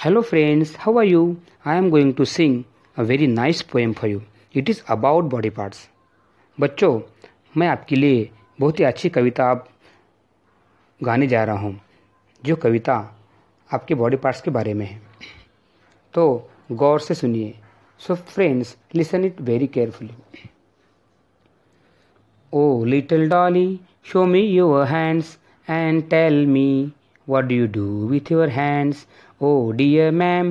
Hello friends, how are you? I am going to sing a very nice poem for you. It is about body parts. बच्चों, मैं आपके लिए बहुत ही अच्छी कविता आप गाने जा रहा हूँ, जो कविता आपके बॉडी पार्ट्स के बारे में है। तो गौर से सुनिए। So friends, listen it very carefully. Oh little dolly, show me your hands and tell me what do you do with your hands? Oh dear ma'am,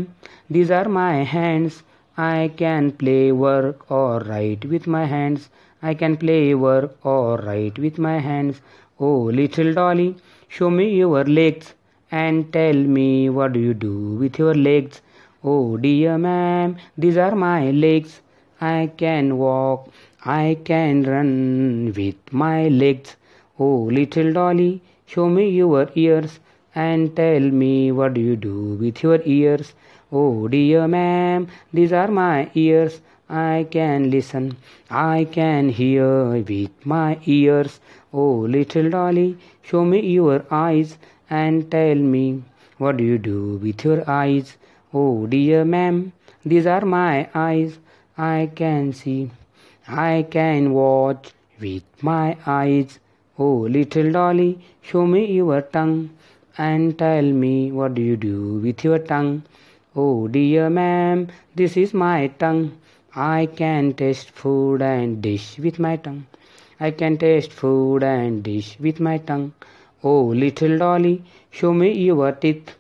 these are my hands. I can play, work or write with my hands. I can play, work or write with my hands. Oh little dolly, show me your legs and tell me what do you do with your legs? Oh dear ma'am, these are my legs. I can walk, I can run with my legs. Oh little dolly, show me your ears and tell me what do you do with your ears? Oh dear ma'am, these are my ears. I can listen, I can hear with my ears. Oh little dolly, show me your eyes and tell me what do you do with your eyes? Oh dear ma'am, these are my eyes. I can see, I can watch with my eyes. Oh little dolly, show me your tongue and tell me what do you do with your tongue? Oh dear ma'am, this is my tongue. I can taste food and dish with my tongue. I can taste food and dish with my tongue. Oh little dolly, show me your teeth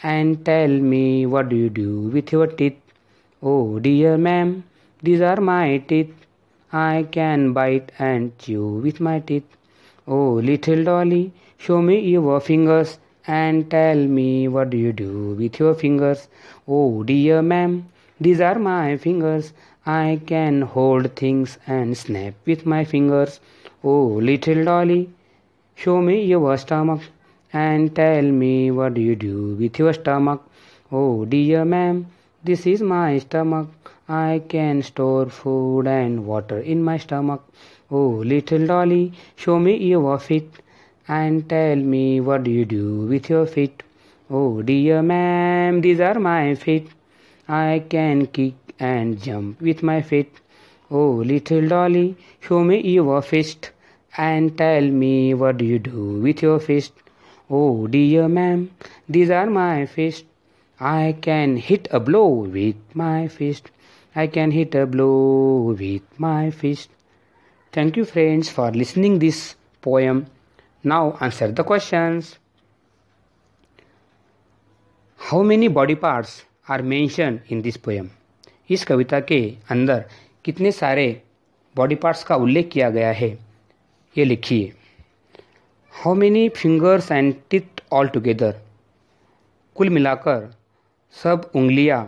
and tell me what do you do with your teeth? Oh dear ma'am, these are my teeth. I can bite and chew with my teeth. Oh little dolly, show me your fingers and tell me what do you do with your fingers? Oh dear ma'am, these are my fingers. I can hold things and snap with my fingers. Oh little dolly, show me your stomach and tell me what do you do with your stomach? Oh dear ma'am, this is my stomach. I can store food and water in my stomach. Oh little dolly, show me your feet and tell me what do you do with your feet? Oh dear ma'am, these are my feet. I can kick and jump with my feet. Oh little dolly, show me your fist and tell me what do you do with your fist? Oh dear ma'am, these are my fists. I can hit a blow with my fist. I can hit a blow with my fist. Thank you friends for listening this poem. Now answer the questions. How many body parts are mentioned in this poem? इस कविता के अंदर कितने सारे body parts का उल्लेख किया गया है, ये लिखिए. How many fingers and teeth all together? कुल मिलाकर सब उंगलियां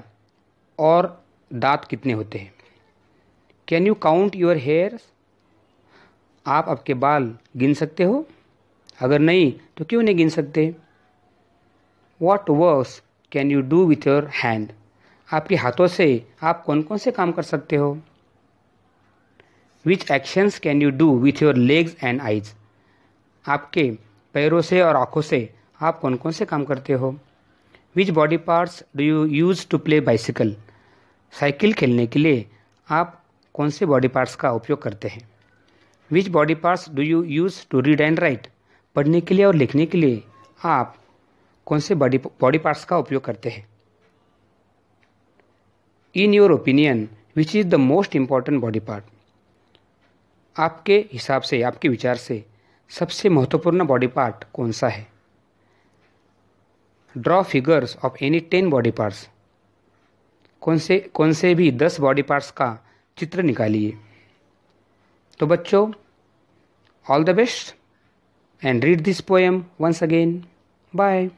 और दांत कितने होते हैं? Can you count your hairs? आप आपके बाल गिन सकते हो? अगर नहीं तो क्यों नहीं गिन सकते? What works can you do with your hand? आपके हाथों से आप कौन कौन से काम कर सकते हो? Which actions can you do with your legs and eyes? आपके पैरों से और आँखों से आप कौन कौन से काम करते हो? Which body parts do you use to play bicycle? Cycle खेलने के लिए आप कौन से बॉडी पार्ट्स का उपयोग करते हैं? Which body parts do you use to read and write? पढ़ने के लिए और लिखने के लिए आप कौन से बॉडी पार्ट्स का उपयोग करते हैं? In your opinion which is the most important body part? आपके हिसाब से, आपके विचार से सबसे महत्वपूर्ण बॉडी पार्ट कौन सा है? Draw figures of any 10 body parts. कौन से भी 10 बॉडी पार्ट्स का चित्र निकालिए. तो बच्चों, all the best and read this poem once again. Bye.